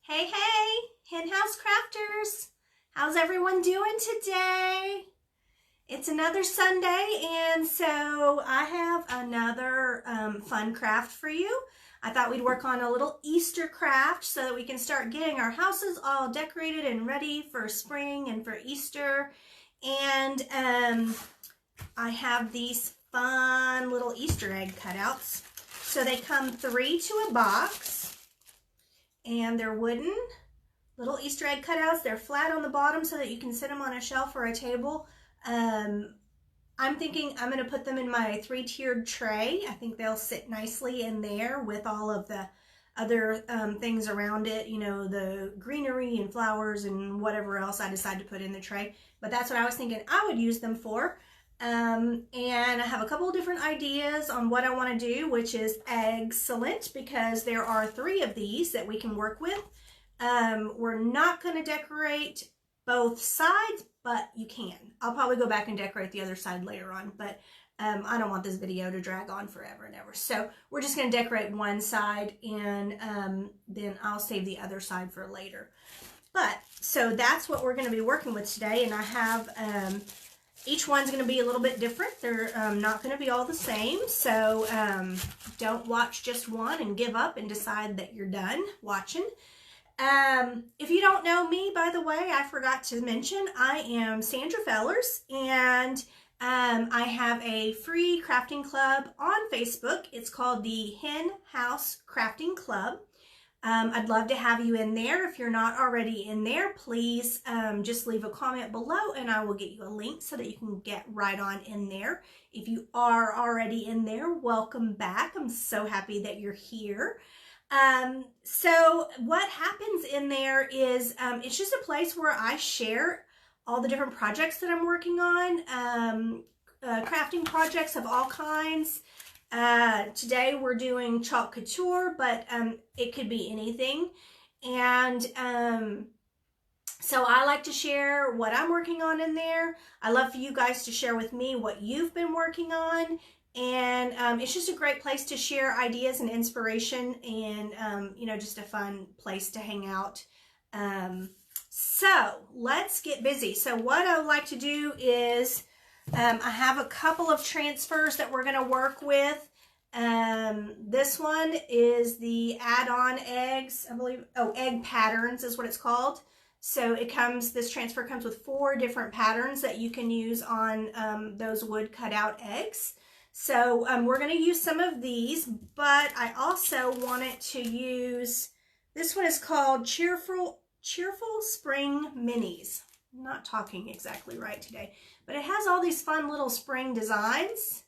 Hey, Hen House Crafters! How's everyone doing today? It's another Sunday, and so I have another fun craft for you. I thought we'd work on a little Easter craft so that we can start getting our houses all decorated and ready for spring and for Easter. And I have these fun little Easter egg cutouts. So they come 3 to a box. And they're wooden little Easter egg cutouts. They're flat on the bottom so that you can sit them on a shelf or a table. I'm thinking I'm going to put them in my 3-tiered tray. I think they'll sit nicely in there with all of the other things around it, you know, the greenery and flowers and whatever else I decide to put in the tray. But that's what I was thinking I would use them for. And I have a couple of different ideas on what I want to do, which is excellent because there are 3 of these that we can work with. We're not going to decorate both sides, but you can. I'll probably go back and decorate the other side later on, but I don't want this video to drag on forever and ever. So we're just going to decorate one side, and then I'll save the other side for later. But so that's what we're going to be working with today, and I have each one's going to be a little bit different. They're not going to be all the same, so don't watch just one and give up and decide that you're done watching. If you don't know me, by the way, I forgot to mention, I am Sandra Fellers, and I have a free crafting club on Facebook. It's called the Hen House Crafting Club. I'd love to have you in there. If you're not already in there, please just leave a comment below and I will get you a link so that you can get right on in there. If you are already in there, welcome back. I'm so happy that you're here. So what happens in there is it's just a place where I share all the different projects that I'm working on, crafting projects of all kinds. Today we're doing chalk couture, but it could be anything. And so I like to share what I'm working on in there. I love for you guys to share with me what you've been working on. And it's just a great place to share ideas and inspiration, and you know, just a fun place to hang out. So let's get busy. So what I would like to do is I have a couple of transfers that we're going to work with. This one is the add-on eggs, I believe. Oh, egg patterns is what it's called. So it comes, this transfer comes with 4 different patterns that you can use on those wood cutout eggs. So we're going to use some of these, but I also wanted to use, this one is called Cheerful Spring Minis. I'm not talking exactly right today, but it has all these fun little spring designs,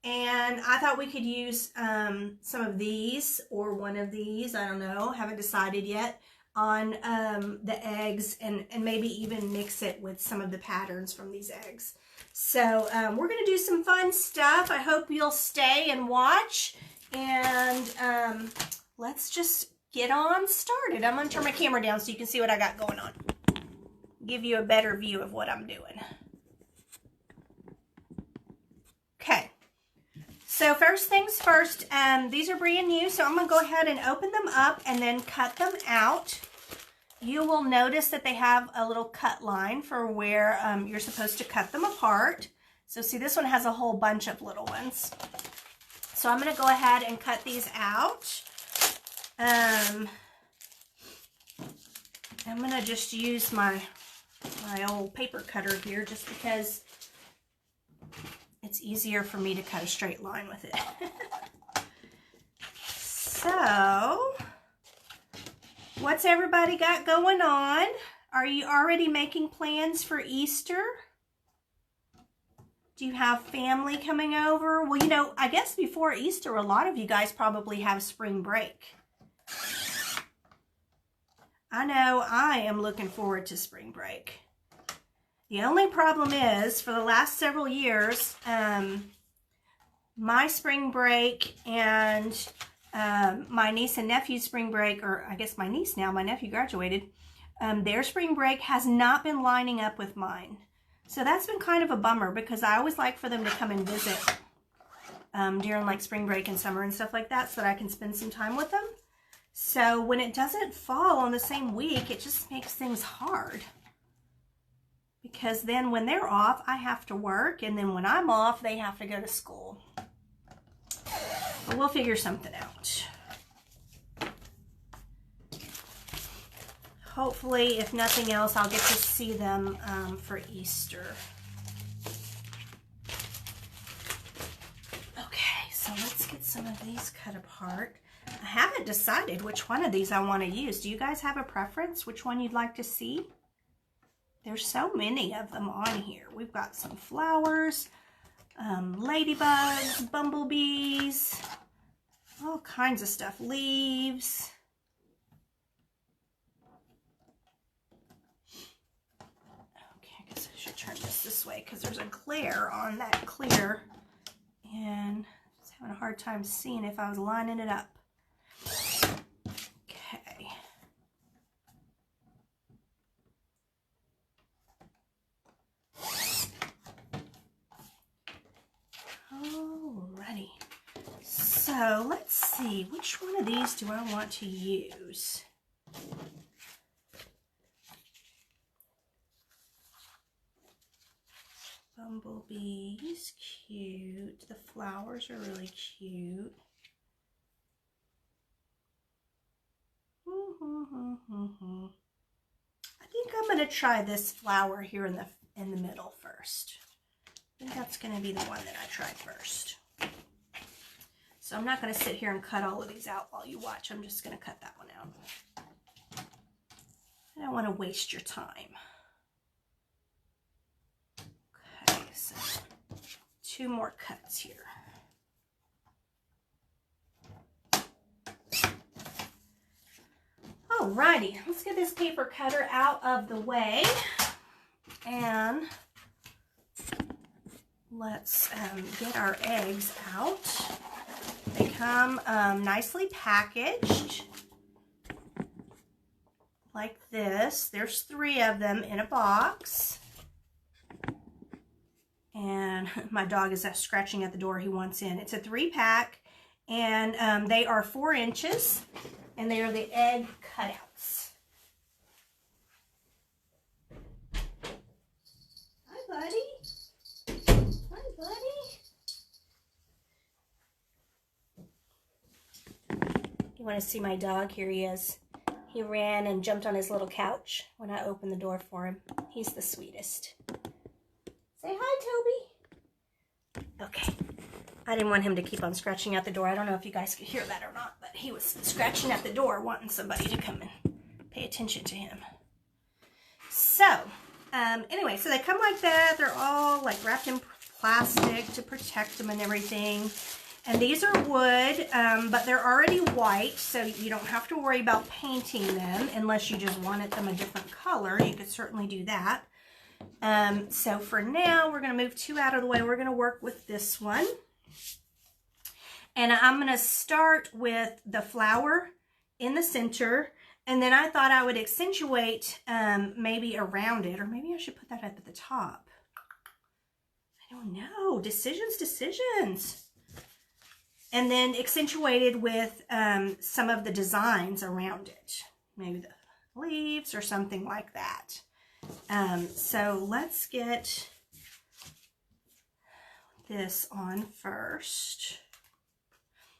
and I thought we could use some of these or one of these, I don't know, haven't decided yet, on the eggs, and maybe even mix it with some of the patterns from these eggs. So we're going to do some fun stuff. I hope you'll stay and watch, and let's just get on started. I'm going to turn my camera down so you can see what I got going on. Give you a better view of what I'm doing. Okay, so first things first, these are brand new, so I'm going to go ahead and open them up and then cut them out. You will notice that they have a little cut line for where you're supposed to cut them apart. So see, this one has a whole bunch of little ones. So I'm going to go ahead and cut these out. I'm going to just use my old paper cutter here just because it's easier for me to cut a straight line with it. So, what's everybody got going on? Are you already making plans for Easter? Do you have family coming over? Well, you know, I guess before Easter, a lot of you guys probably have spring break. I know I am looking forward to spring break. The only problem is, for the last several years, my spring break and my niece and nephew's spring break, or I guess my niece now, my nephew graduated, their spring break has not been lining up with mine. So that's been kind of a bummer because I always like for them to come and visit during like spring break and summer and stuff like that so that I can spend some time with them. So when it doesn't fall on the same week, it just makes things hard. Because then when they're off, I have to work, and then when I'm off, they have to go to school. But we'll figure something out. Hopefully, if nothing else, I'll get to see them for Easter. Okay, so let's get some of these cut apart. I haven't decided which one of these I want to use. Do you guys have a preference? Which one you'd like to see? There's so many of them on here. We've got some flowers, ladybugs, bumblebees, all kinds of stuff, leaves. Okay, I guess I should turn this way because there's a glare on that clear, and I was having a hard time seeing if I was lining it up. Okay. Alrighty. So let's see, which one of these do I want to use? Bumblebees, cute. The flowers are really cute. I think I'm going to try this flower here in the middle first. I think that's going to be the one that I tried first. So I'm not going to sit here and cut all of these out while you watch. I'm just going to cut that one out. I don't want to waste your time. Okay, so 2 more cuts here. Alrighty, let's get this paper cutter out of the way, and let's get our eggs out. They come nicely packaged like this. There's 3 of them in a box. And my dog is scratching at the door. He wants in. It's a 3-pack, and they are 4 inches, and they are the egg cutouts. Hi, buddy. Hi, buddy. You want to see my dog? Here he is. He ran and jumped on his little couch when I opened the door for him. He's the sweetest. Say hi, Toby. Okay. I didn't want him to keep on scratching at the door. I don't know if you guys could hear that or not, but he was scratching at the door wanting somebody to come and pay attention to him. So, anyway, so they come like that. They're all like wrapped in plastic to protect them and everything. And these are wood, but they're already white, so you don't have to worry about painting them unless you just wanted them a different color. You could certainly do that. So for now, we're going to move 2 out of the way. We're going to work with this one. And I'm going to start with the flower in the center. And then I thought I would accentuate maybe around it. Or maybe I should put that up at the top. I don't know. Decisions. And then accentuated with some of the designs around it. Maybe the leaves or something like that. So let's get this on first.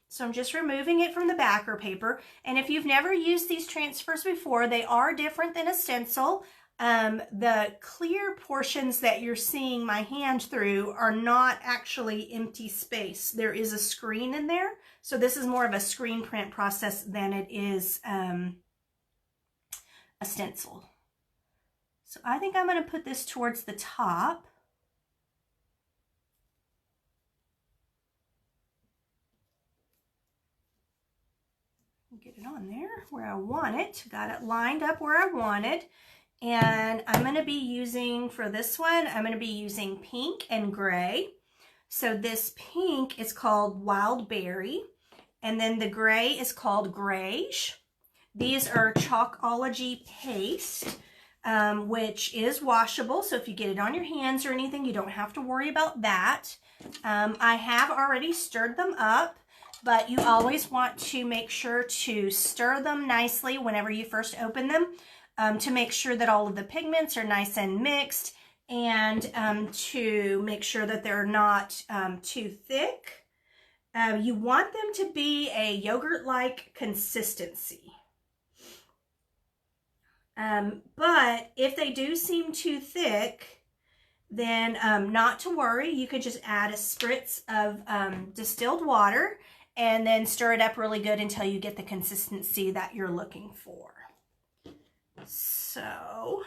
So I'm just removing it from the backer paper. And if you've never used these transfers before, they are different than a stencil. The clear portions that you're seeing my hand through are not actually empty space. There is a screen in there. So this is more of a screen print process than it is a stencil. So I think I'm going to put this towards the top. Get it on there where I want it. Got it lined up where I want it. And I'm going to be using, for this one, I'm going to be using pink and gray. So this pink is called Wild Berry. And then the gray is called Grayish. These are Chalkology Paste, which is washable. So if you get it on your hands or anything, you don't have to worry about that. I have already stirred them up. but you always want to make sure to stir them nicely whenever you first open them, to make sure that all of the pigments are nice and mixed, and to make sure that they're not too thick. You want them to be a yogurt-like consistency. But if they do seem too thick, then not to worry. You could just add a spritz of distilled water and then stir it up really good until you get the consistency that you're looking for. So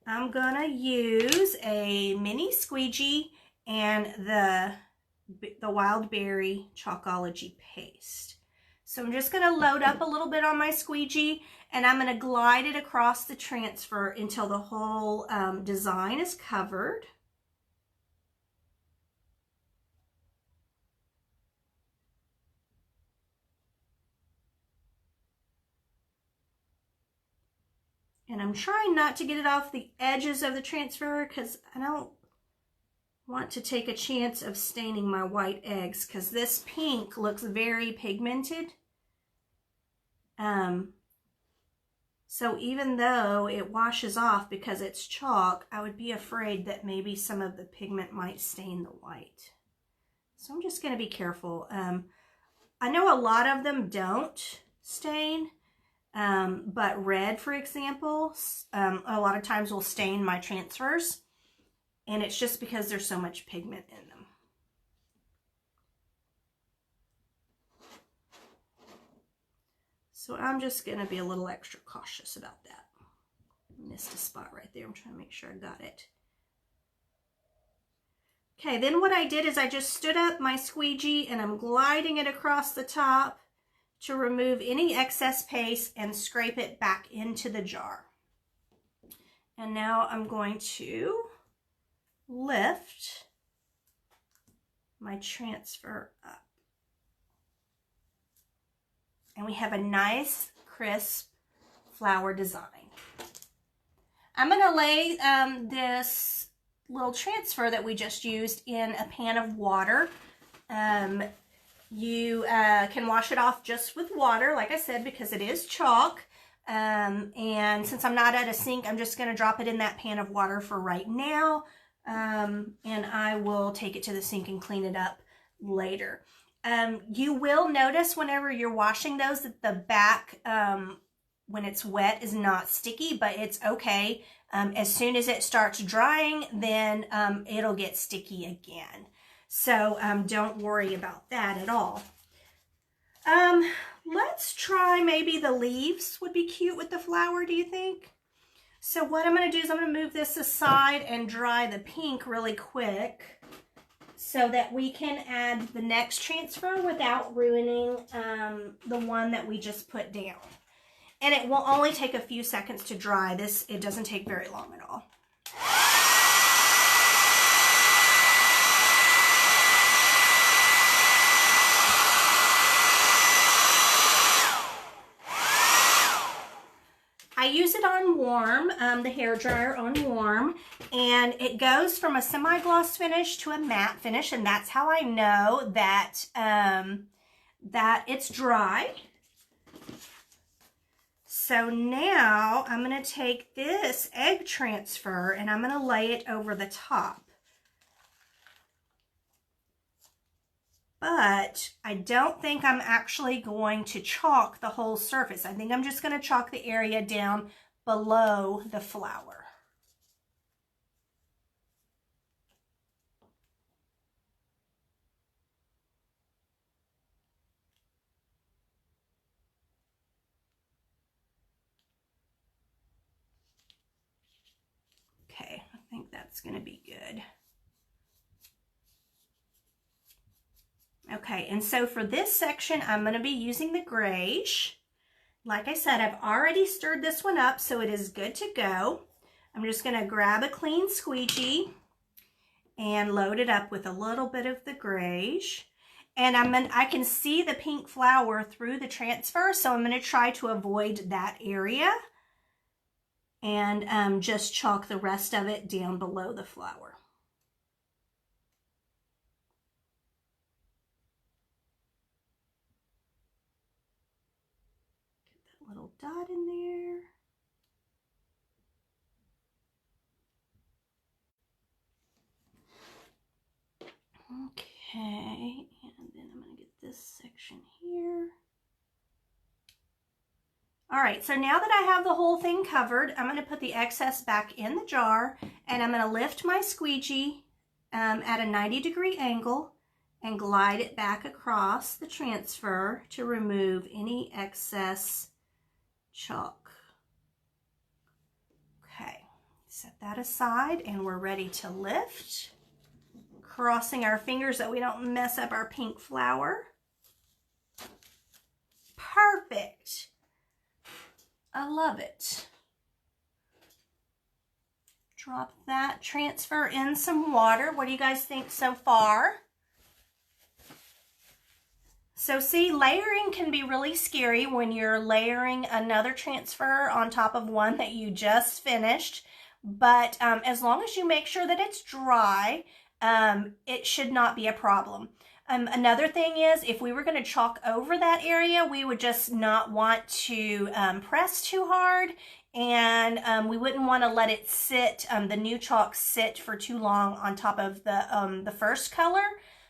I'm gonna use a mini squeegee and the wild berry Chalkology paste. So I'm just gonna load up a little bit on my squeegee, and I'm gonna glide it across the transfer until the whole design is covered. And I'm trying not to get it off the edges of the transfer because I don't want to take a chance of staining my white eggs, because this pink looks very pigmented. So even though it washes off because it's chalk, I would be afraid that maybe some of the pigment might stain the white. So I'm just going to be careful. I know a lot of them don't stain. But red, for example, a lot of times will stain my transfers, and it's just because there's so much pigment in them. So I'm just going to be a little extra cautious about that. Missed a spot right there. I'm trying to make sure I got it. Okay, then what I did is I just stood up my squeegee and I'm gliding it across the top to remove any excess paste and scrape it back into the jar. And now I'm going to lift my transfer up. And we have a nice, crisp flower design. I'm going to lay this little transfer that we just used in a pan of water. You can wash it off just with water, like I said, because it is chalk. And since I'm not at a sink, I'm just going to drop it in that pan of water for right now. And I will take it to the sink and clean it up later. You will notice whenever you're washing those that the back, when it's wet, is not sticky, but it's okay. As soon as it starts drying, then it'll get sticky again. So don't worry about that at all. Let's try maybe the leaves would be cute with the flower, do you think? So what I'm going to do is I'm going to move this aside and dry the pink really quick so that we can add the next transfer without ruining the one that we just put down. And it will only take a few seconds to dry. It doesn't take very long at all. I use it on warm, the hair dryer on warm, and it goes from a semi-gloss finish to a matte finish, and that's how I know that, that it's dry. So now I'm going to take this egg transfer and I'm going to lay it over the top. But I don't think I'm actually going to chalk the whole surface. I think I'm just going to chalk the area down below the flower. Okay, I think that's going to be good. Okay, and so for this section, I'm going to be using the grayish. Like I said, I've already stirred this one up, so it is good to go. I'm just going to grab a clean squeegee and load it up with a little bit of the grayish. And I can see the pink flower through the transfer, so I'm going to try to avoid that area and just chalk the rest of it down below the flower. dot in there. Okay, and then I'm going to get this section here. All right, so now that I have the whole thing covered, I'm going to put the excess back in the jar, and I'm going to lift my squeegee at a 90-degree angle and glide it back across the transfer to remove any excess chalk. Okay, set that aside, and we're ready to lift, crossing our fingers that we don't mess up our pink flower. Perfect. I love it. Drop that, transfer in some water. What do you guys think so far? So see, layering can be really scary when you're layering another transfer on top of one that you just finished. But as long as you make sure that it's dry, it should not be a problem. Another thing is, if we were going to chalk over that area, we would just not want to press too hard, and we wouldn't want to let it sit, the new chalk sit for too long on top of the first color,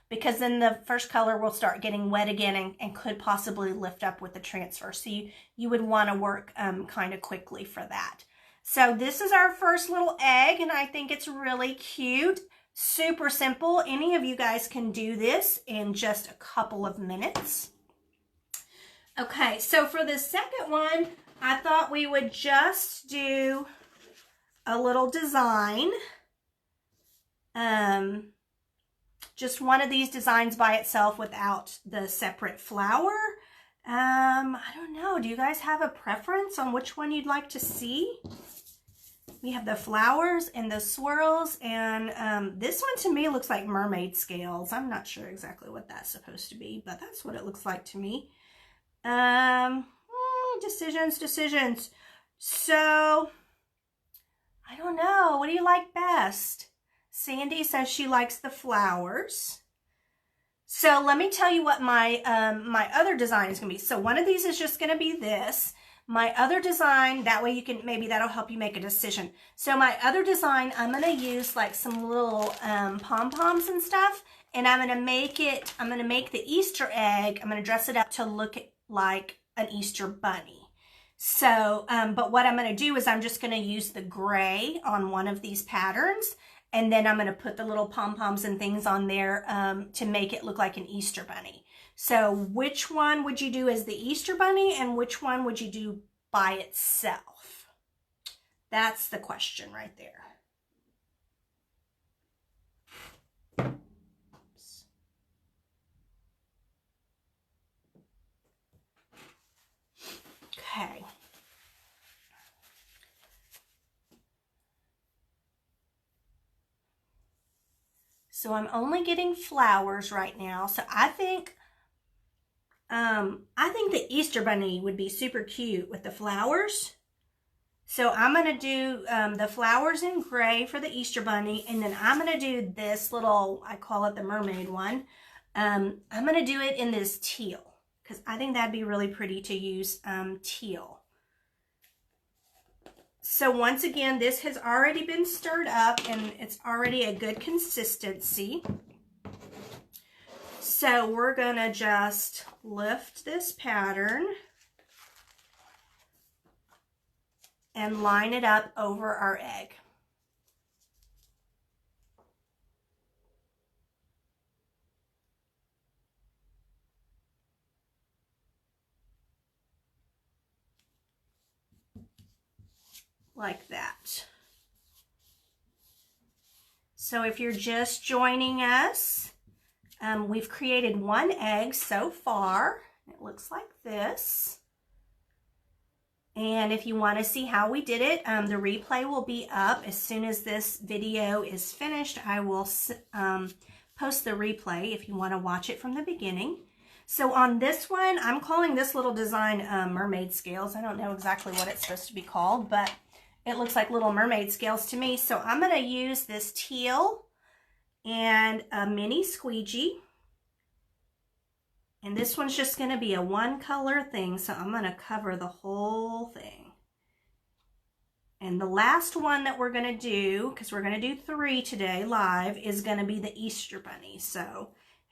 because then the first color will start getting wet again and could possibly lift up with the transfer. So you would want to work kind of quickly for that. So this is our first little egg, and I think it's really cute. Super simple. Any of you guys can do this in just a couple of minutes. Okay, so for the second one, I thought we would just do a little design. Just one of these designs by itself without the separate flower. I don't know. Do you guys have a preference on which one you'd like to see? We have the flowers and the swirls, and this one to me looks like mermaid scales. I'm not sure exactly what that's supposed to be, but that's what it looks like to me. Decisions. So, I don't know. What do you like best? Sandy says she likes the flowers. So let me tell you what my my other design is going to be. So one of these is just going to be this. My other design, that way you can, maybe that'll help you make a decision. So my other design, I'm going to use like some little pom-poms and stuff, and I'm going to make the Easter egg, I'm going to dress it up to look like an Easter bunny. So, but what I'm going to do is I'm just going to use the gray on one of these patterns, and then I'm going to put the little pom-poms and things on there to make it look like an Easter bunny. So which one would you do as the Easter bunny, and which one would you do by itself? That's the question right there. Oops. Okay. So I'm only getting flowers right now. So I think the Easter bunny would be super cute with the flowers. So I'm going to do the flowers in gray for the Easter bunny, and then I'm going to do this little, I call it the mermaid one. I'm going to do it in this teal, because I think that'd be really pretty to use teal. So once again, this has already been stirred up, and it's already a good consistency. So we're going to just lift this pattern and line it up over our egg. Like that. So if you're just joining us, we've created one egg so far. It looks like this. And if you want to see how we did it, the replay will be up as soon as this video is finished. I will post the replay if you want to watch it from the beginning. So on this one, I'm calling this little design mermaid scales. I don't know exactly what it's supposed to be called, but it looks like little mermaid scales to me. So I'm going to use this teal and a mini squeegee. And this one's just going to be a one color thing, so I'm going to cover the whole thing. And the last one that we're going to do, because we're going to do 3 today live, is going to be the Easter Bunny. So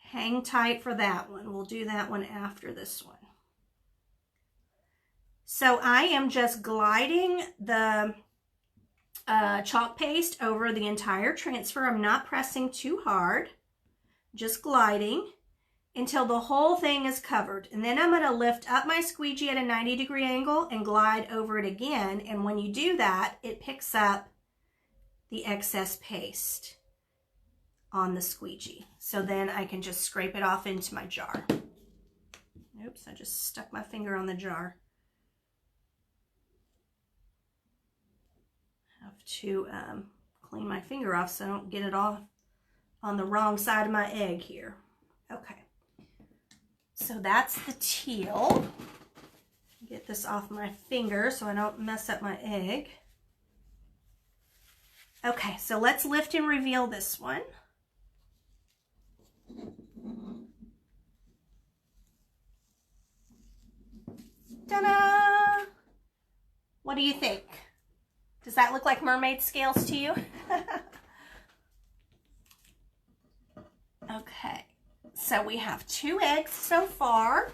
hang tight for that one. We'll do that one after this one. So I am just gliding the chalk paste over the entire transfer. I'm not pressing too hard, just gliding until the whole thing is covered. And then I'm going to lift up my squeegee at a 90-degree angle and glide over it again. And when you do that, it picks up the excess paste on the squeegee. So then I can just scrape it off into my jar. Oops, I just stuck my finger on the jar. I have to clean my finger off so I don't get it off on the wrong side of my egg here. Okay. So that's the teal. Get this off my finger so I don't mess up my egg. Okay, so let's lift and reveal this one. Ta-da! What do you think? Does that look like mermaid scales to you? Okay. So we have 2 eggs so far.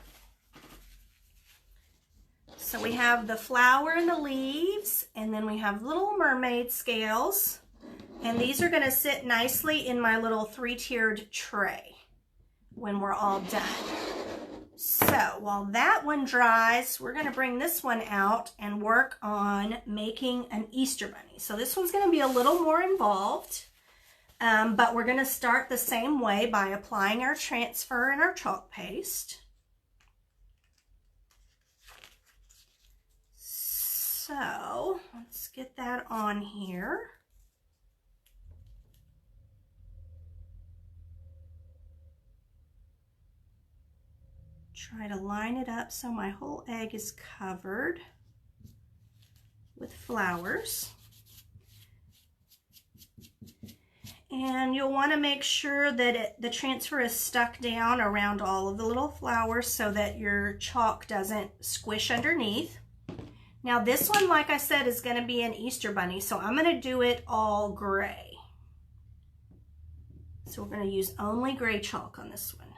So we have the flower and the leaves, and then we have little mermaid scales. And these are going to sit nicely in my little 3-tiered tray when we're all done. So while that one dries, we're going to bring this one out and work on making an Easter bunny. So this one's going to be a little more involved. But we're going to start the same way by applying our transfer and our chalk paste. So let's get that on here. Try to line it up so my whole egg is covered with flowers. And you'll want to make sure that the transfer is stuck down around all of the little flowers so that your chalk doesn't squish underneath. Now this one, like I said, is going to be an Easter bunny, so I'm going to do it all gray. So we're going to use only gray chalk on this one.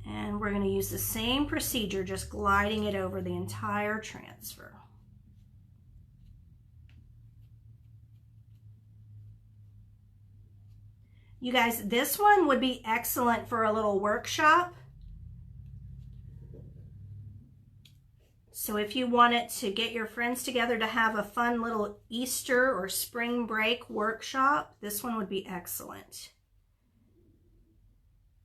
And we're going to use the same procedure, just gliding it over the entire transfer. You guys, this one would be excellent for a little workshop. So if you wanted to get your friends together to have a fun little Easter or spring break workshop, this one would be excellent.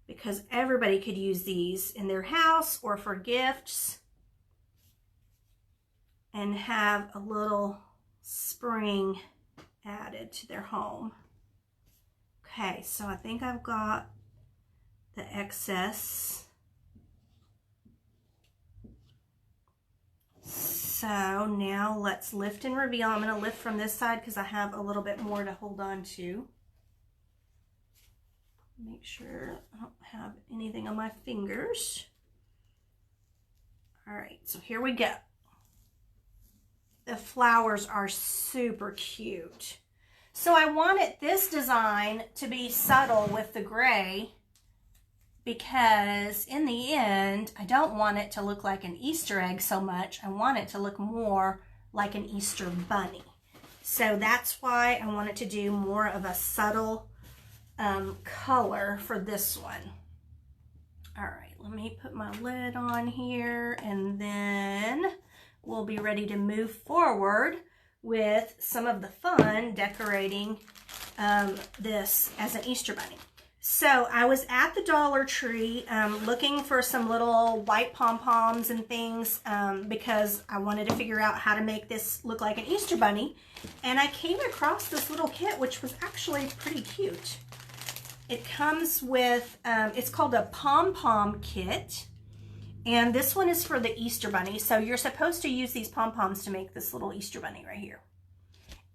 Because everybody could use these in their house or for gifts and have a little spring added to their home. Okay, so I think I've got the excess. So now let's lift and reveal. I'm going to lift from this side because I have a little bit more to hold on to. Make sure I don't have anything on my fingers. All right, so here we go. The flowers are super cute. So I wanted this design to be subtle with the gray because in the end, I don't want it to look like an Easter egg so much. I want it to look more like an Easter bunny. So that's why I wanted to do more of a subtle color for this one. All right, let me put my lid on here and then we'll be ready to move forward with some of the fun decorating this as an Easter bunny. So I was at the Dollar Tree looking for some little white pom-poms and things because I wanted to figure out how to make this look like an Easter bunny. And I came across this little kit, which was actually pretty cute. It comes with, it's called a pom-pom kit. And this one is for the Easter bunny. So you're supposed to use these pom-poms to make this little Easter bunny right here.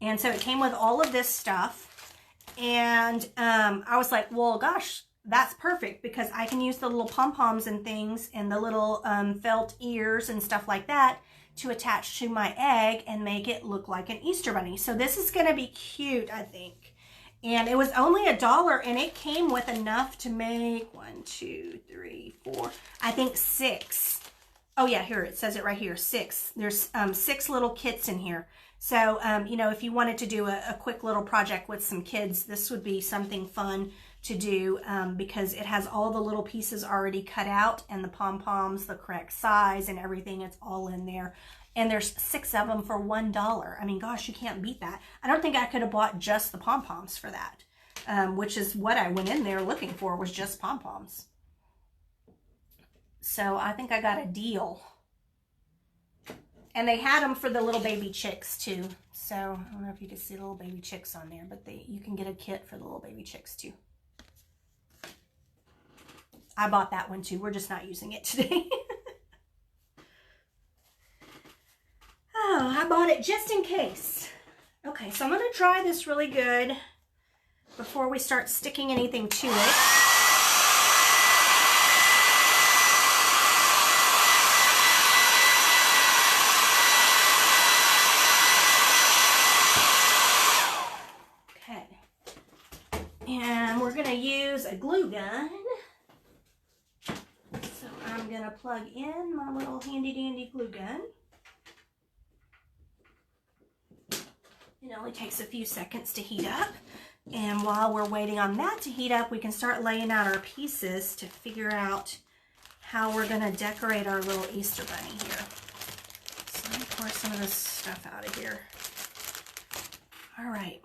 And so it came with all of this stuff. And I was like, well, gosh, that's perfect because I can use the little pom-poms and things and the little felt ears and stuff like that to attach to my egg and make it look like an Easter bunny. So this is going to be cute, I think. And it was only $1 and it came with enough to make 1, 2, 3, 4, I think 6. Oh yeah, here it says it right here, 6. There's 6 little kits in here. So, you know, if you wanted to do a quick little project with some kids, this would be something fun to do because it has all the little pieces already cut out and the pom-poms, the correct size and everything. It's all in there. And there's 6 of them for $1. I mean, gosh, you can't beat that. I don't think I could have bought just the pom-poms for that, which is what I went in there looking for, was just pom-poms. So I think I got a deal. And they had them for the little baby chicks too. So I don't know if you can see the little baby chicks on there, but you can get a kit for the little baby chicks too. I bought that one too. We're just not using it today. Oh, I bought it just in case. Okay, so I'm going to dry this really good before we start sticking anything to it. And we're going to use a glue gun. So I'm going to plug in my little handy dandy glue gun. It only takes a few seconds to heat up. And while we're waiting on that to heat up, we can start laying out our pieces to figure out how we're going to decorate our little Easter bunny here. So let me pour some of this stuff out of here. All right.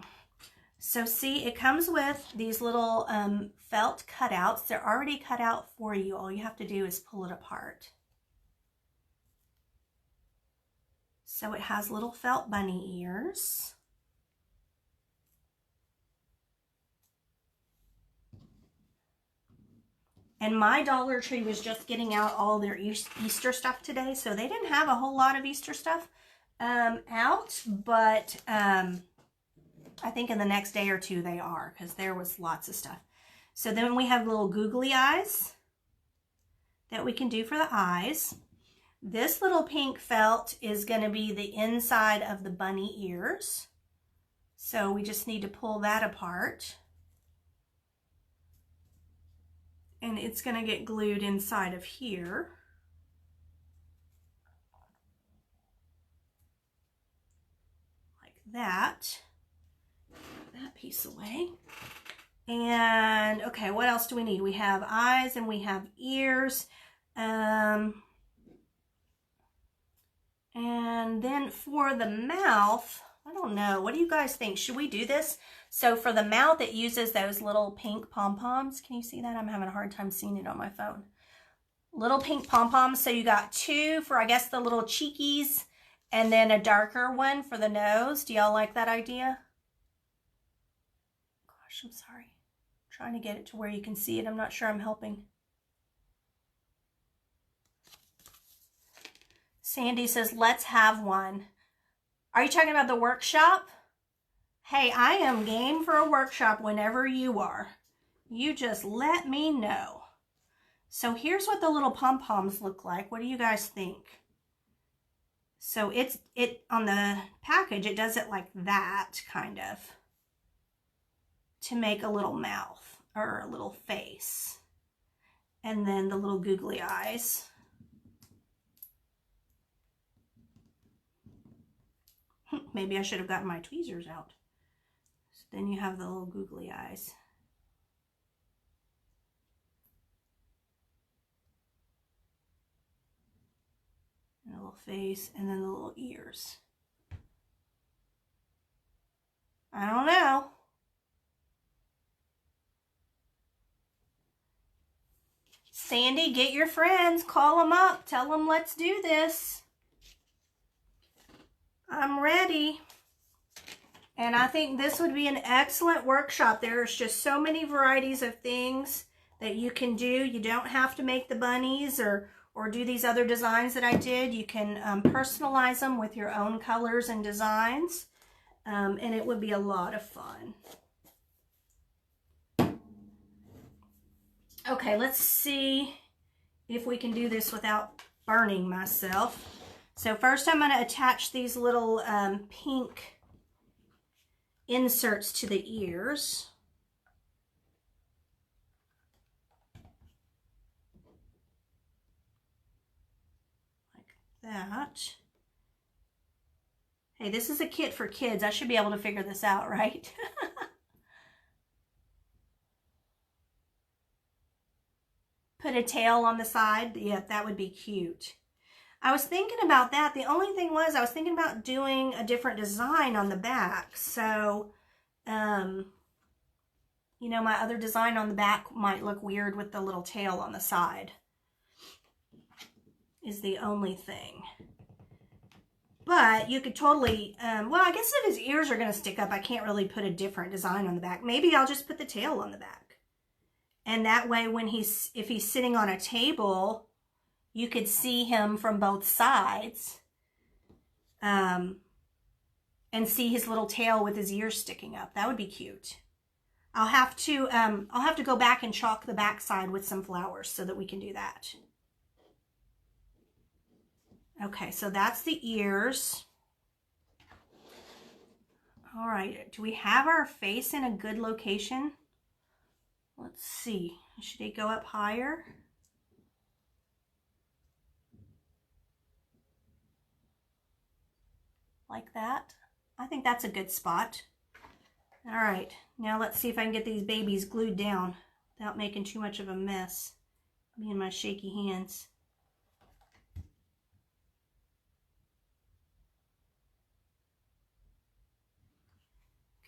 So see, it comes with these little felt cutouts. They're already cut out for you. All you have to do is pull it apart. So it has little felt bunny ears. And my Dollar Tree was just getting out all their Easter stuff today, so they didn't have a whole lot of Easter stuff out, but I think in the next day or two they are, because there was lots of stuff. So then we have little googly eyes that we can do for the eyes. This little pink felt is going to be the inside of the bunny ears. So we just need to pull that apart. And it's going to get glued inside of here. Like that. That piece away. And okay, what else do we need? We have eyes and we have ears. And then for the mouth, I don't know. What do you guys think? Should we do this? So for the mouth, it uses those little pink pom-poms. Can you see that? I'm having a hard time seeing it on my phone. Little pink pom-poms. So you got 2 for, I guess, the little cheekies, and then a darker one for the nose. Do y'all like that idea? Gosh, I'm sorry. I'm trying to get it to where you can see it. I'm not sure I'm helping. Sandy says, let's have one. Are you talking about the workshop? Hey, I am game for a workshop whenever you are. You just let me know. So here's what the little pom-poms look like. What do you guys think? So it on the package, it does it like that, kind of, to make a little mouth or a little face. And then the little googly eyes. Maybe I should have gotten my tweezers out. So then you have the little googly eyes. And a little face, and then the little ears. I don't know. Sandy, get your friends, call them up, tell them let's do this. I'm ready. And I think this would be an excellent workshop. There's just so many varieties of things that you can do. You don't have to make the bunnies or do these other designs that I did. You can personalize them with your own colors and designs. And it would be a lot of fun. Okay, let's see if we can do this without burning myself. So first I'm going to attach these little pink inserts to the ears. Like that. Hey, this is a kit for kids. I should be able to figure this out, right? Put a tail on the side. Yeah, that would be cute. I was thinking about that. The only thing was I was thinking about doing a different design on the back. So, you know, my other design on the back might look weird with the little tail on the side. Is the only thing. But you could totally, well, I guess if his ears are going to stick up, I can't really put a different design on the back. Maybe I'll just put the tail on the back. And that way, when if he's sitting on a table, you could see him from both sides, and see his little tail with his ears sticking up. That would be cute. I'll have to go back and chalk the back side with some flowers so that we can do that. Okay, so that's the ears. All right, do we have our face in a good location? Let's see, should it go up higher? Like that. I think that's a good spot. All right, now let's see if I can get these babies glued down without making too much of a mess. Me and my shaky hands.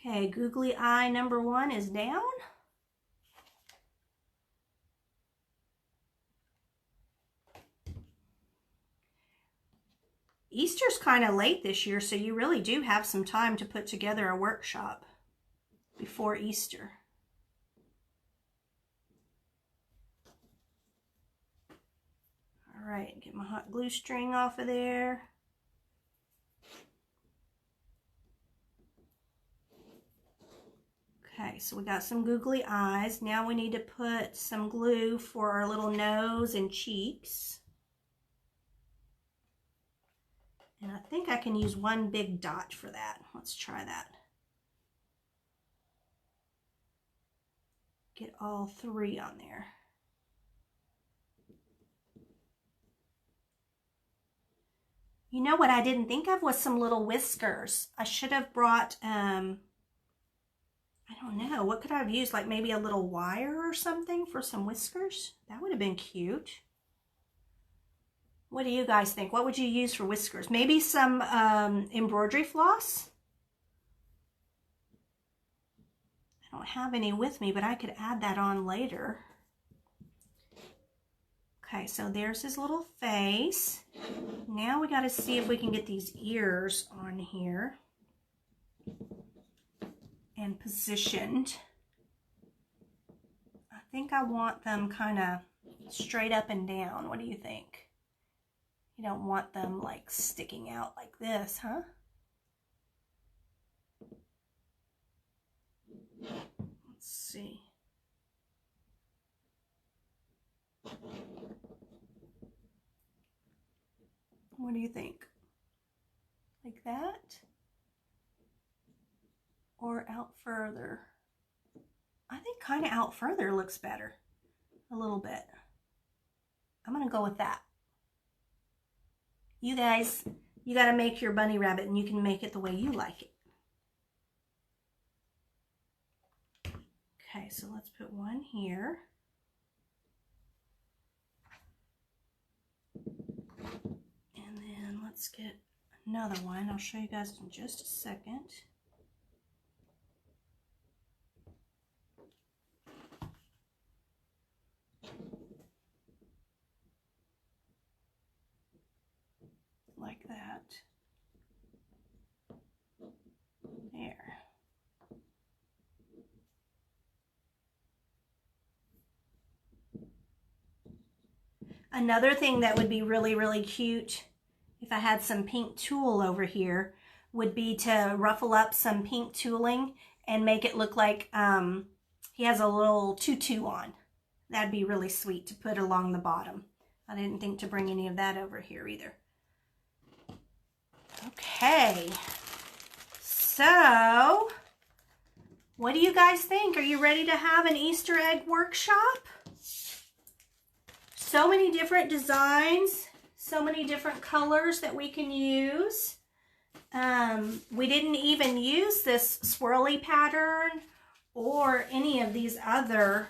Okay, googly eye number 1 is down. Easter's kind of late this year, so you really do have some time to put together a workshop before Easter. All right, get my hot glue string off of there. Okay, so we got some googly eyes. Now we need to put some glue for our little nose and cheeks. And I think I can use one big dot for that. Let's try that. Get all 3 on there. You know what I didn't think of was some little whiskers. I should have brought, I don't know, what could I have used? Like maybe a little wire or something for some whiskers? That would have been cute. What do you guys think? What would you use for whiskers? Maybe some embroidery floss? I don't have any with me, but I could add that on later. Okay, so there's his little face. Now we got to see if we can get these ears on here and positioned. I think I want them kind of straight up and down. What do you think? You don't want them like sticking out like this, huh? Let's see. What do you think? Like that? Or out further? I think kind of out further looks better. A little bit. I'm going to go with that. You guys, you got to make your bunny rabbit and you can make it the way you like it. Okay, so let's put one here. And then let's get another one. I'll show you guys in just a second. Like that. There. Another thing that would be really, really cute if I had some pink tulle over here would be to ruffle up some pink tooling and make it look like he has a little tutu on. That'd be really sweet to put along the bottom. I didn't think to bring any of that over here either. Okay, so what do you guys think? Are you ready to have an Easter egg workshop? So many different designs, so many different colors that we can use. We didn't even use this swirly pattern or any of these other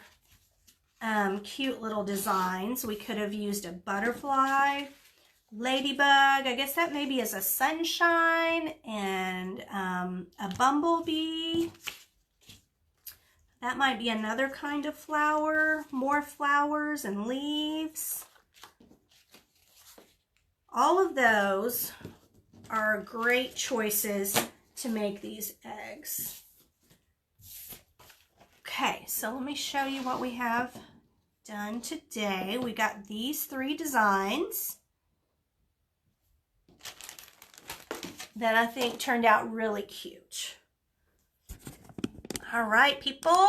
cute little designs. We could have used a butterfly, ladybug, I guess that maybe is a sunshine, and a bumblebee. That might be another kind of flower, more flowers and leaves. All of those are great choices to make these eggs. Okay, so let me show you what we have done today. We got these 3 designs that I think turned out really cute. All right, people,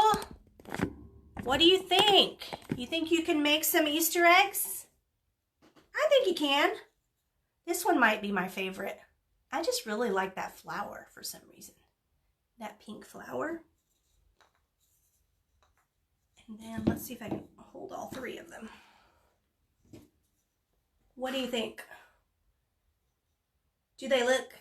what do you think? You think you can make some Easter eggs? I think you can. This one might be my favorite. I just really like that flower for some reason. That pink flower. And then let's see if I can hold all 3 of them. What do you think? Do they look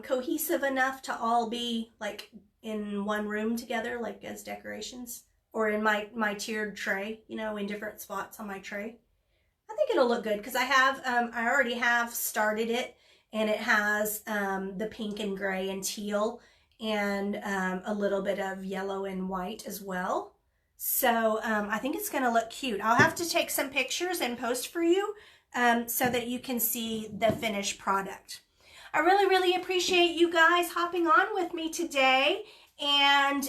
cohesive enough to all be like in one room together, like as decorations? Or in my tiered tray, you know, in different spots on my tray? I think it'll look good because I already have started it, and it has the pink and gray and teal and a little bit of yellow and white as well. So I think it's going to look cute. I'll have to take some pictures and post for you so that you can see the finished product. I really, really appreciate you guys hopping on with me today. And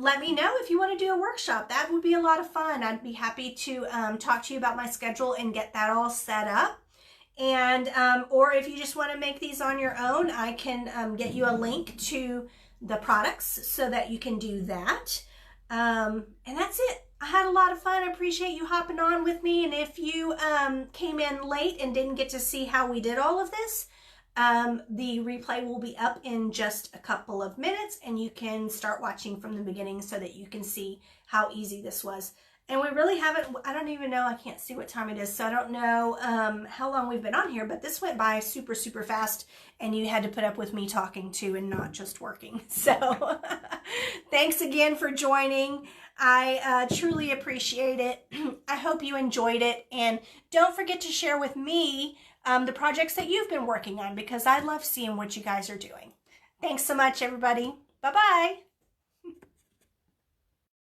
let me know if you want to do a workshop. That would be a lot of fun. I'd be happy to talk to you about my schedule and get that all set up. And or if you just want to make these on your own, I can get you a link to the products so that you can do that. And that's it. I had a lot of fun. I appreciate you hopping on with me. And if you came in late and didn't get to see how we did all of this, the replay will be up in just a couple of minutes, and you can start watching from the beginning so that you can see how easy this was. And we really haven't, I don't even know, I can't see what time it is, so I don't know how long we've been on here, but this went by super, super fast, and you had to put up with me talking too and not just working. So thanks again for joining. I truly appreciate it. I hope you enjoyed it, and don't forget to share with me the projects that you've been working on, because I love seeing what you guys are doing. Thanks so much, everybody. Bye-bye.